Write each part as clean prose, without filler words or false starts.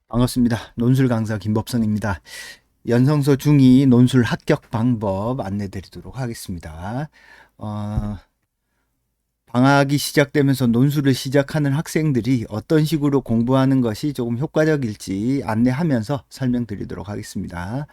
반갑습니다. 논술 강사 김법성입니다. 연성서 중2 논술 합격 방법 안내 드리도록 하겠습니다. 방학이 시작되면서 논술을 시작하는 학생들이 어떤 식으로 공부하는 것이 조금 효과적일지 안내하면서 설명드리도록 하겠습니다.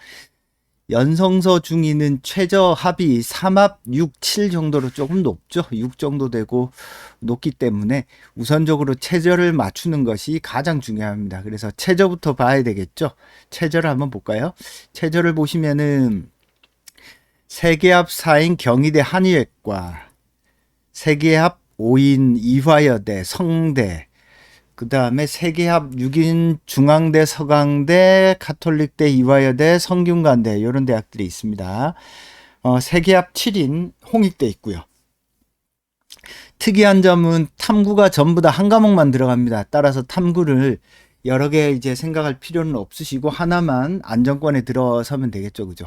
연성서 중2는 최저 합이 3합 6, 7 정도로 조금 높죠. 6 정도 되고 높기 때문에 우선적으로 최저를 맞추는 것이 가장 중요합니다. 그래서 최저부터 봐야 되겠죠. 최저를 한번 볼까요? 최저를 보시면은 세계합 4인 경희대 한의외과, 세계합 5인 이화여대, 성대, 그 다음에 세계합 6인 중앙대, 서강대, 가톨릭대, 이화여대, 성균관대 이런 대학들이 있습니다. 세계합 7인 홍익대 있고요. 특이한 점은 탐구가 전부 다 한 과목만 들어갑니다. 따라서 탐구를 여러 개 이제 생각할 필요는 없으시고 하나만 안정권에 들어서면 되겠죠. 그죠?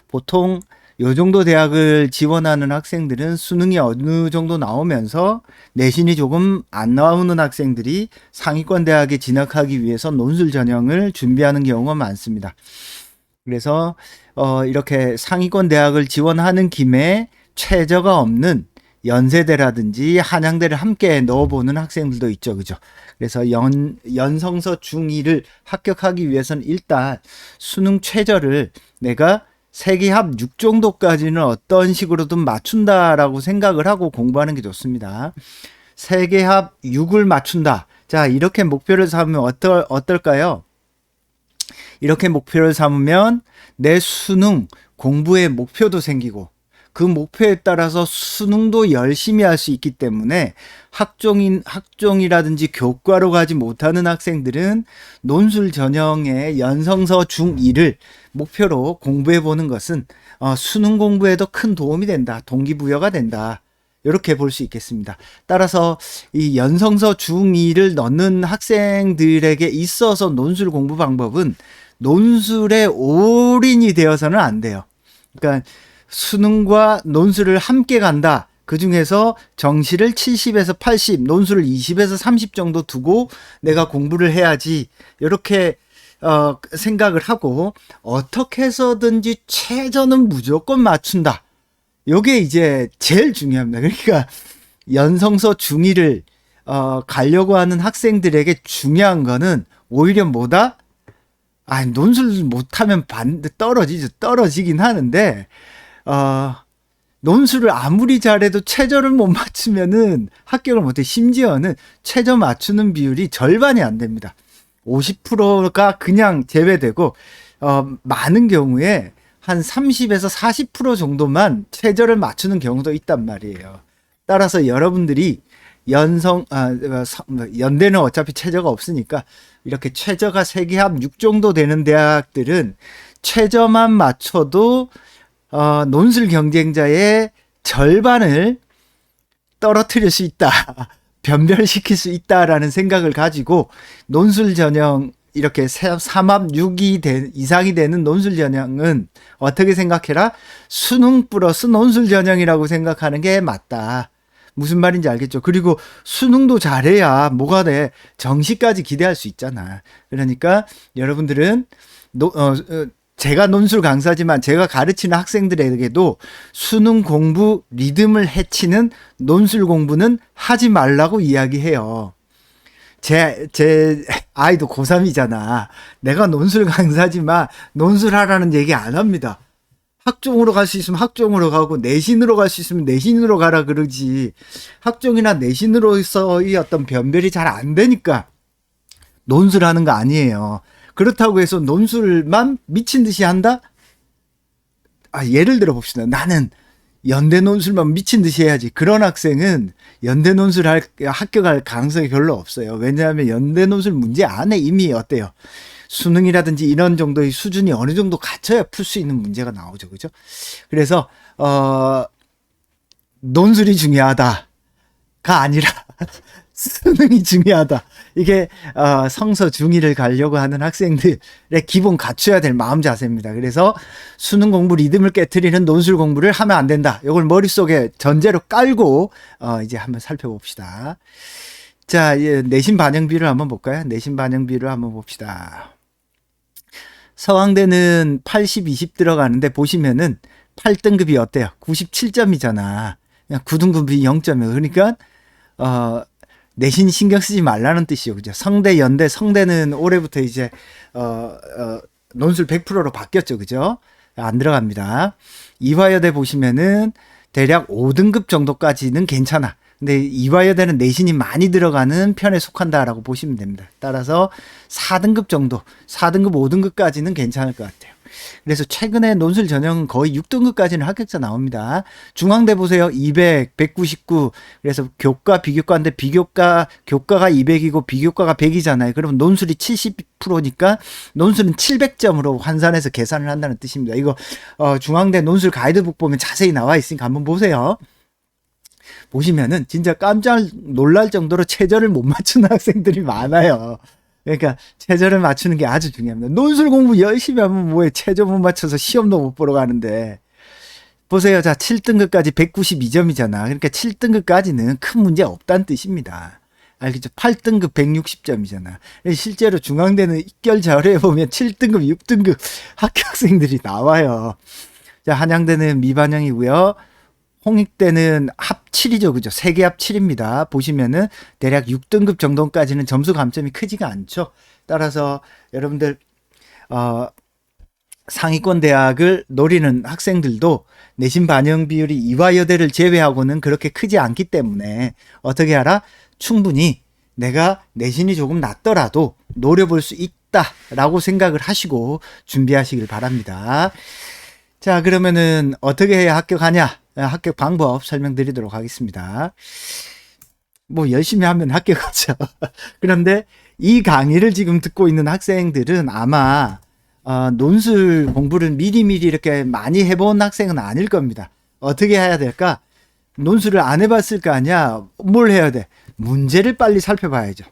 보통 요 정도 대학을 지원하는 학생들은 수능이 어느 정도 나오면서 내신이 조금 안 나오는 학생들이 상위권 대학에 진학하기 위해서 논술 전형을 준비하는 경우가 많습니다. 그래서 이렇게 상위권 대학을 지원하는 김에 최저가 없는 연세대라든지 한양대를 함께 넣어보는 학생들도 있죠. 그죠? 그래서 연성서 중2를 합격하기 위해서는 일단 수능 최저를 내가 세계합 6 정도까지는 어떤 식으로든 맞춘다라고 생각을 하고 공부하는 게 좋습니다. 세계합 6을 맞춘다. 자, 이렇게 목표를 삼으면 어떨까요? 이렇게 목표를 삼으면 내 수능 공부의 목표도 생기고 그 목표에 따라서 수능도 열심히 할 수 있기 때문에 학종이라든지 교과로 가지 못하는 학생들은 논술 전형의 연성서 중2를 목표로 공부해 보는 것은 수능 공부에도 큰 도움이 된다. 동기부여가 된다. 이렇게 볼 수 있겠습니다. 따라서 이 연성서 중2를 넣는 학생들에게 있어서 논술 공부 방법은 논술에 올인이 되어서는 안 돼요. 그러니까 수능과 논술을 함께 간다. 그 중에서 정시를 70에서 80, 논술을 20에서 30 정도 두고 내가 공부를 해야지. 이렇게 생각을 하고 어떻게 해서든지 최저는 무조건 맞춘다. 요게 이제 제일 중요합니다. 그러니까 연성서 중2를 가려고 하는 학생들에게 중요한 거는 오히려 뭐다? 논술 못하면 떨어지긴 하는데 논술을 아무리 잘해도 최저를 못 맞추면은 합격을 못해. 심지어는 최저 맞추는 비율이 절반이 안 됩니다. 50%가 그냥 제외되고 많은 경우에 한 30에서 40% 정도만 최저를 맞추는 경우도 있단 말이에요. 따라서 여러분들이 연대는 어차피 최저가 없으니까 이렇게 최저가 세계합 6 정도 되는 대학들은 최저만 맞춰도 논술 경쟁자의 절반을 떨어뜨릴 수 있다. 변별시킬 수 있다라는 생각을 가지고 논술 전형 이렇게 3합 6이 이상이 되는 논술 전형은 어떻게 생각해라? 수능 플러스 논술 전형이라고 생각하는 게 맞다. 무슨 말인지 알겠죠? 그리고 수능도 잘해야 뭐가 돼? 정시까지 기대할 수 있잖아. 그러니까 여러분들은 제가 논술 강사지만 제가 가르치는 학생들에게도 수능 공부 리듬을 해치는 논술 공부는 하지 말라고 이야기해요. 제 아이도 고3이잖아. 내가 논술 강사지만 논술하라는 얘기 안 합니다. 학종으로 갈 수 있으면 학종으로 가고 내신으로 갈 수 있으면 내신으로 가라 그러지. 학종이나 내신으로서의 어떤 변별이 잘 안 되니까 논술하는 거 아니에요. 그렇다고 해서 논술만 미친 듯이 한다? 예를 들어 봅시다. 나는 연대 논술만 미친 듯이 해야지. 그런 학생은 연대 논술 합격할 가능성이 별로 없어요. 왜냐하면 연대 논술 문제 안에 이미 어때요? 수능이라든지 이런 정도의 수준이 어느 정도 갖춰야 풀 수 있는 문제가 나오죠. 그죠? 그래서, 논술이 중요하다가 아니라 수능이 중요하다. 이게 성서 중2를 가려고 하는 학생들의 기본 갖춰야 될 마음 자세입니다. 그래서 수능 공부 리듬을 깨트리는 논술 공부를 하면 안 된다. 이걸 머릿속에 전제로 깔고 이제 한번 살펴봅시다. 자, 내신 반영 비율을 한번 볼까요? 내신 반영 비율을 한번 봅시다. 서강대는 80, 20 들어가는데 보시면은 8등급이 어때요? 97점이잖아. 그냥 9등급이 0점이에요. 그러니까 내신 신경 쓰지 말라는 뜻이요. 그죠? 성대, 연대, 성대는 올해부터 이제 논술 100%로 바뀌었죠. 그죠? 안 들어갑니다. 이화여대 보시면은 대략 5등급 정도까지는 괜찮아. 근데 이화여대는 내신이 많이 들어가는 편에 속한다라고 보시면 됩니다. 따라서 4등급 정도, 4등급, 5등급까지는 괜찮을 것 같아요. 그래서 최근에 논술 전형은 거의 6등급까지는 합격자 나옵니다. 중앙대 보세요. 200, 199. 그래서 교과, 비교과인데 교과가 200이고 비교과가 100이잖아요. 그러면 논술이 70%니까 논술은 700점으로 환산해서 계산을 한다는 뜻입니다. 이거 중앙대 논술 가이드북 보면 자세히 나와 있으니까 한번 보세요. 보시면은 진짜 깜짝 놀랄 정도로 최저를 못 맞추는 학생들이 많아요. 그러니까 최저를 맞추는 게 아주 중요합니다. 논술 공부 열심히 하면 뭐해, 최저 못 맞춰서 시험도 못 보러 가는데. 보세요. 자, 7등급까지 192점이잖아. 그러니까 7등급까지는 큰 문제 없다는 뜻입니다. 알겠죠? 8등급 160점이잖아. 실제로 중앙대는 입결 자료에 보면 7등급, 6등급 합격생들이 나와요. 자, 한양대는 미반영이고요. 홍익대는 합 7이죠. 그죠? 3개 합 7입니다. 보시면은 대략 6등급 정도까지는 점수 감점이 크지가 않죠. 따라서 여러분들 상위권 대학을 노리는 학생들도 내신 반영 비율이 이화여대를 제외하고는 그렇게 크지 않기 때문에 어떻게 하라? 충분히 내가 내신이 조금 낮더라도 노려볼 수 있다라고 생각을 하시고 준비하시길 바랍니다. 자, 그러면은 어떻게 해야 합격하냐? 합격 방법 설명드리도록 하겠습니다. 뭐 열심히 하면 합격하죠. 그런데 이 강의를 지금 듣고 있는 학생들은 아마 논술 공부를 미리미리 이렇게 많이 해본 학생은 아닐 겁니다. 어떻게 해야 될까? 논술을 안 해봤을 거 아니야. 뭘 해야 돼? 문제를 빨리 살펴봐야죠.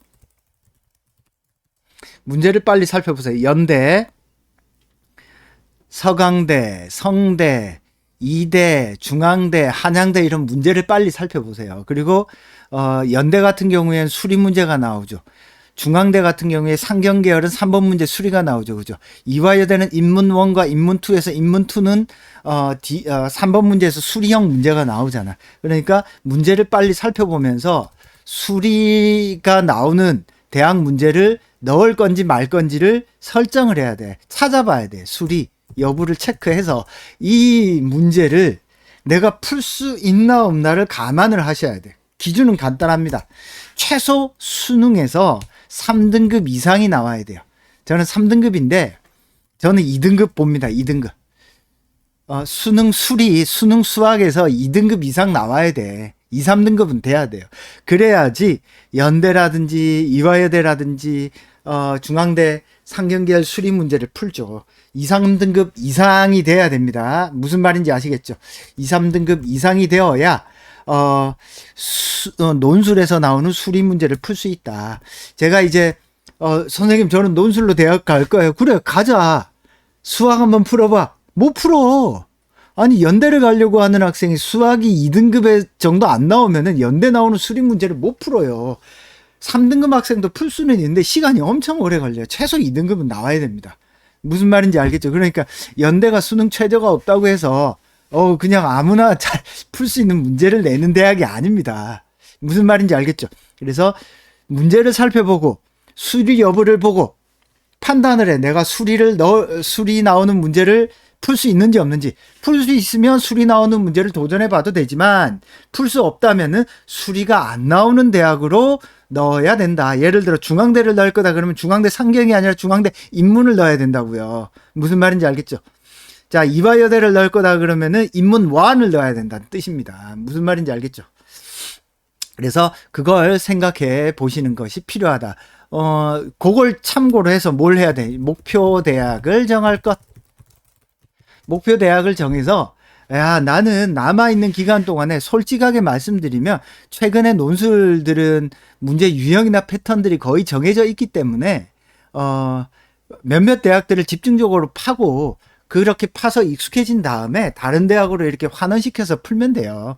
문제를 빨리 살펴보세요. 연대, 서강대, 성대, 이대, 중앙대, 한양대 이런 문제를 빨리 살펴보세요. 그리고 연대 같은 경우에는 수리 문제가 나오죠. 중앙대 같은 경우에 상경계열은 3번 문제 수리가 나오죠. 그죠? 이화여대는 인문 1과 인문 2에서 인문 2는 3번 문제에서 수리형 문제가 나오잖아. 그러니까 문제를 빨리 살펴보면서 수리가 나오는 대학 문제를 넣을 건지 말 건지를 설정을 해야 돼. 찾아봐야 돼. 수리 여부를 체크해서 이 문제를 내가 풀 수 있나 없나를 감안을 하셔야 돼. 기준은 간단합니다. 최소 수능에서 3등급 이상이 나와야 돼요. 저는 3등급인데 저는 2등급 봅니다. 2등급. 수능 수리, 수능 수학에서 2등급 이상 나와야 돼. 2, 3등급은 돼야 돼요. 그래야지 연대라든지 이화여대라든지 중앙대 상경계열 수리 문제를 풀죠. 2, 3등급 이상이 돼야 됩니다. 무슨 말인지 아시겠죠? 2, 3등급 이상이 되어야 논술에서 나오는 수리 문제를 풀 수 있다. 제가 이제 선생님 저는 논술로 대학 갈 거예요. 그래 가자. 수학 한번 풀어봐. 못 풀어. 아니 연대를 가려고 하는 학생이 수학이 2등급 정도 안 나오면은 연대 나오는 수리 문제를 못 풀어요. 3등급 학생도 풀 수는 있는데 시간이 엄청 오래 걸려요. 최소 2등급은 나와야 됩니다. 무슨 말인지 알겠죠? 그러니까 연대가 수능 최저가 없다고 해서 그냥 아무나 잘 풀 수 있는 문제를 내는 대학이 아닙니다. 무슨 말인지 알겠죠? 그래서 문제를 살펴보고 수리 여부를 보고 판단을 해. 내가 수리 나오는 문제를 풀 수 있는지 없는지. 풀 수 있으면 수리 나오는 문제를 도전해 봐도 되지만 풀 수 없다면은 수리가 안 나오는 대학으로 넣어야 된다. 예를 들어 중앙대를 넣을 거다 그러면 중앙대 상경이 아니라 중앙대 인문을 넣어야 된다고요. 무슨 말인지 알겠죠? 자, 이화여대를 넣을 거다 그러면은 인문 1을 넣어야 된다는 뜻입니다. 무슨 말인지 알겠죠? 그래서 그걸 생각해 보시는 것이 필요하다. 그걸 참고로 해서 뭘 해야 돼? 목표 대학을 정할 것. 목표 대학을 정해서 나는 남아있는 기간 동안에 솔직하게 말씀드리면 최근에 논술들은 문제 유형이나 패턴들이 거의 정해져 있기 때문에 몇몇 대학들을 집중적으로 파고 그렇게 파서 익숙해진 다음에 다른 대학으로 이렇게 환원시켜서 풀면 돼요.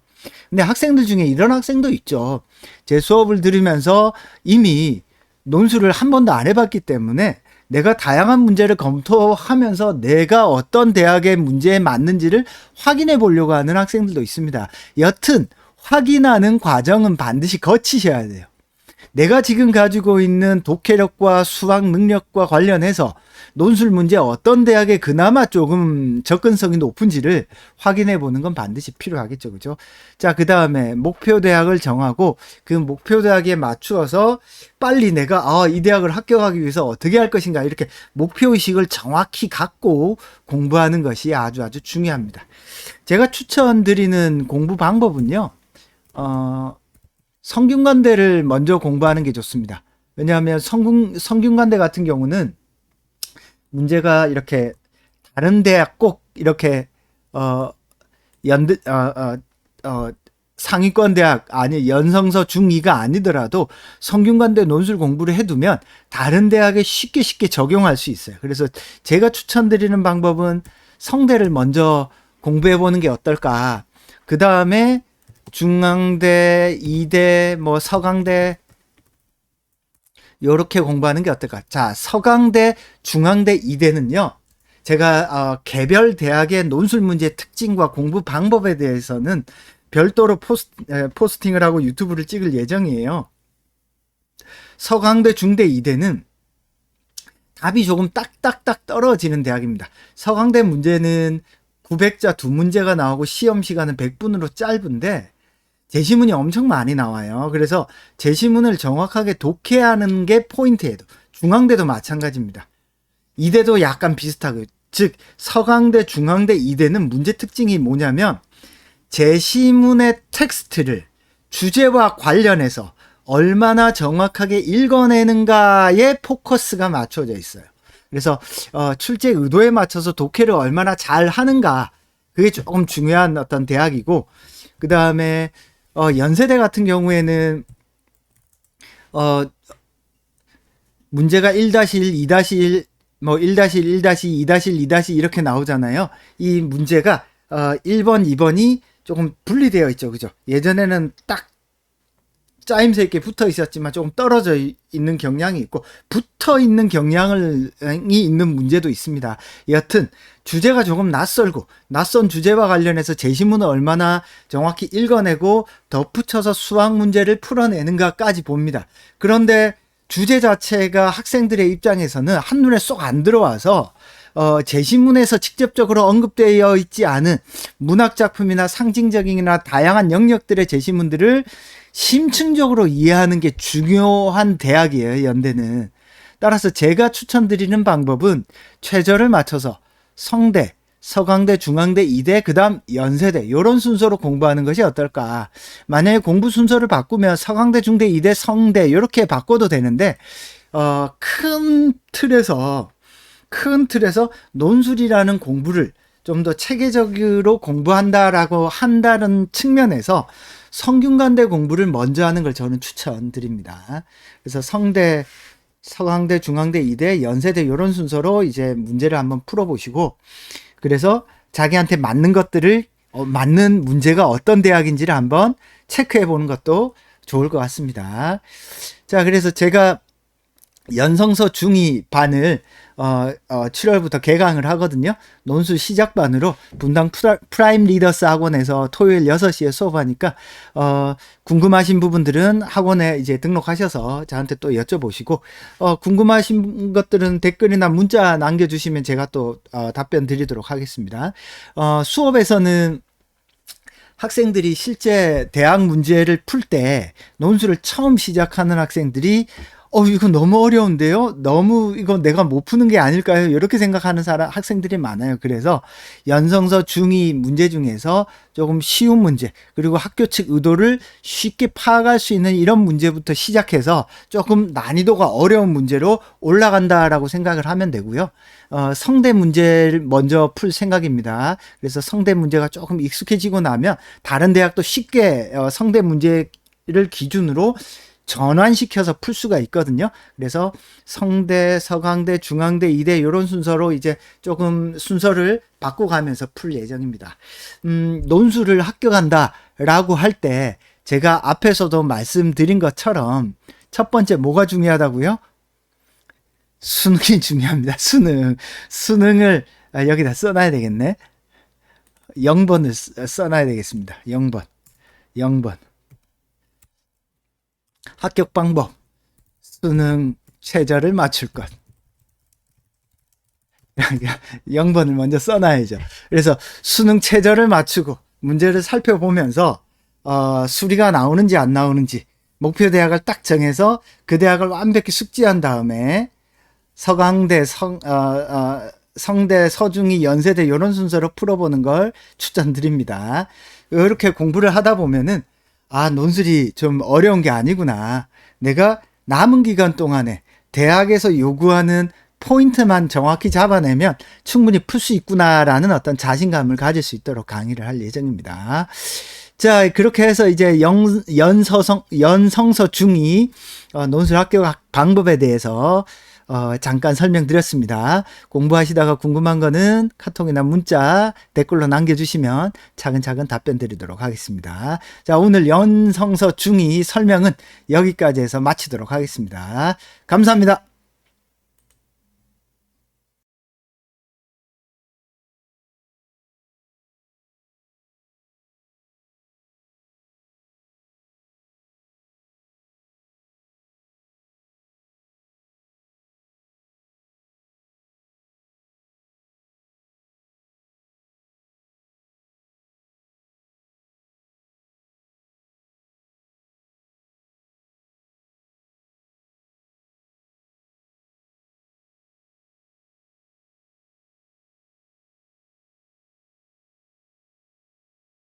근데 학생들 중에 이런 학생도 있죠. 제 수업을 들으면서 이미 논술을 한 번도 안 해봤기 때문에 내가 다양한 문제를 검토하면서 내가 어떤 대학의 문제에 맞는지를 확인해 보려고 하는 학생들도 있습니다. 여튼 확인하는 과정은 반드시 거치셔야 돼요. 내가 지금 가지고 있는 독해력과 수학 능력과 관련해서 논술 문제 어떤 대학에 그나마 조금 접근성이 높은지를 확인해 보는 건 반드시 필요하겠죠. 그죠? 자, 그 다음에 목표 대학을 정하고 그 목표 대학에 맞추어서 빨리 내가 이 대학을 합격하기 위해서 어떻게 할 것인가 이렇게 목표의식을 정확히 갖고 공부하는 것이 아주 중요합니다. 제가 추천드리는 공부 방법은요. 성균관대를 먼저 공부하는 게 좋습니다. 왜냐하면 성균관대 같은 경우는 문제가 이렇게 다른 대학 꼭 이렇게 상위권 대학 아니 연성서 중2가 아니더라도 성균관대 논술 공부를 해두면 다른 대학에 쉽게 적용할 수 있어요. 그래서 제가 추천드리는 방법은 성대를 먼저 공부해 보는 게 어떨까. 그 다음에 중앙대, 이대, 서강대 요렇게 공부하는 게 어떨까? 자, 서강대, 중앙대, 이대는요. 제가 개별 대학의 논술 문제 특징과 공부 방법에 대해서는 별도로 포스팅을 하고 유튜브를 찍을 예정이에요. 서강대, 중대, 이대는 답이 조금 딱딱딱 떨어지는 대학입니다. 서강대 문제는 900자 2문제가 나오고 시험 시간은 100분으로 짧은데 제시문이 엄청 많이 나와요. 그래서 제시문을 정확하게 독해하는 게 포인트예요. 중앙대도 마찬가지입니다. 이대도 약간 비슷하고, 즉 서강대, 중앙대, 이대는 문제 특징이 뭐냐면 제시문의 텍스트를 주제와 관련해서 얼마나 정확하게 읽어내는가에 포커스가 맞춰져 있어요. 그래서 출제 의도에 맞춰서 독해를 얼마나 잘 하는가, 그게 조금 중요한 어떤 대학이고, 그 다음에 연세대 같은 경우에는 문제가 1-1, 2-1, 1-1, 1-2, 2-1, 2- 이렇게 나오잖아요. 이 문제가 1번, 2번이 조금 분리되어 있죠. 그죠? 예전에는 딱 짜임새 있게 붙어 있었지만 조금 떨어져 있는 경향이 있고 붙어 있는 경향이 있는 문제도 있습니다. 여튼 주제가 조금 낯선 주제와 관련해서 제시문을 얼마나 정확히 읽어내고 덧붙여서 수학 문제를 풀어내는가까지 봅니다. 그런데 주제 자체가 학생들의 입장에서는 한눈에 쏙 안 들어와서 제시문에서 직접적으로 언급되어 있지 않은 문학작품이나 상징적이나 다양한 영역들의 제시문들을 심층적으로 이해하는 게 중요한 대학이에요, 연대는. 따라서 제가 추천드리는 방법은 최저를 맞춰서 성대, 서강대, 중앙대, 이대, 그 다음 연세대 이런 순서로 공부하는 것이 어떨까. 만약에 공부 순서를 바꾸면 서강대, 중대, 이대, 성대 이렇게 바꿔도 되는데 큰 틀에서 논술이라는 공부를 좀 더 체계적으로 공부한다라고 한다는 측면에서 성균관대 공부를 먼저 하는 걸 저는 추천드립니다. 그래서 성대, 서강대, 중앙대, 이대, 연세대 이런 순서로 이제 문제를 한번 풀어보시고, 그래서 자기한테 맞는 것들을 맞는 문제가 어떤 대학인지를 한번 체크해 보는 것도 좋을 것 같습니다. 자, 그래서 제가 연성서 중2 반을 7월부터 개강을 하거든요. 논술 시작반으로 분당 프라임 리더스 학원에서 토요일 6시에 수업하니까 궁금하신 부분들은 학원에 이제 등록하셔서 저한테 또 여쭤보시고 궁금하신 것들은 댓글이나 문자 남겨주시면 제가 또 답변 드리도록 하겠습니다. 수업에서는 학생들이 실제 대학 문제를 풀 때 논술을 처음 시작하는 학생들이 이거 너무 어려운데요? 너무 이거 내가 못 푸는 게 아닐까요? 이렇게 생각하는 학생들이 많아요. 그래서 연성서 중2 문제 중에서 조금 쉬운 문제, 그리고 학교 측 의도를 쉽게 파악할 수 있는 이런 문제부터 시작해서 조금 난이도가 어려운 문제로 올라간다라고 생각을 하면 되고요. 성대 문제를 먼저 풀 생각입니다. 그래서 성대 문제가 조금 익숙해지고 나면 다른 대학도 쉽게 성대 문제를 기준으로 전환시켜서 풀 수가 있거든요. 그래서 성대, 서강대, 중앙대, 이대 이런 순서로 이제 조금 순서를 바꿔가면서 풀 예정입니다. 논술을 합격한다라고 할 때 제가 앞에서도 말씀드린 것처럼 첫 번째 뭐가 중요하다고요? 수능이 중요합니다. 수능을 여기다 써놔야 되겠네. 0번을 써놔야 되겠습니다. 0번. 합격 방법. 수능 최저를 맞출 것. 0번을 먼저 써놔야죠. 그래서 수능 최저를 맞추고 문제를 살펴보면서 수리가 나오는지 안 나오는지 목표 대학을 딱 정해서 그 대학을 완벽히 숙지한 다음에 서강대, 성대, 서중이, 연세대 이런 순서로 풀어보는 걸 추천드립니다. 이렇게 공부를 하다 보면은 논술이 좀 어려운 게 아니구나. 내가 남은 기간 동안에 대학에서 요구하는 포인트만 정확히 잡아내면 충분히 풀 수 있구나라는 어떤 자신감을 가질 수 있도록 강의를 할 예정입니다. 자, 그렇게 해서 이제 연성서 중2 논술 합격 방법에 대해서 잠깐 설명드렸습니다. 공부하시다가 궁금한 거는 카톡이나 문자, 댓글로 남겨주시면 차근차근 답변 드리도록 하겠습니다. 자, 오늘 연성서 중2 설명은 여기까지 해서 마치도록 하겠습니다. 감사합니다.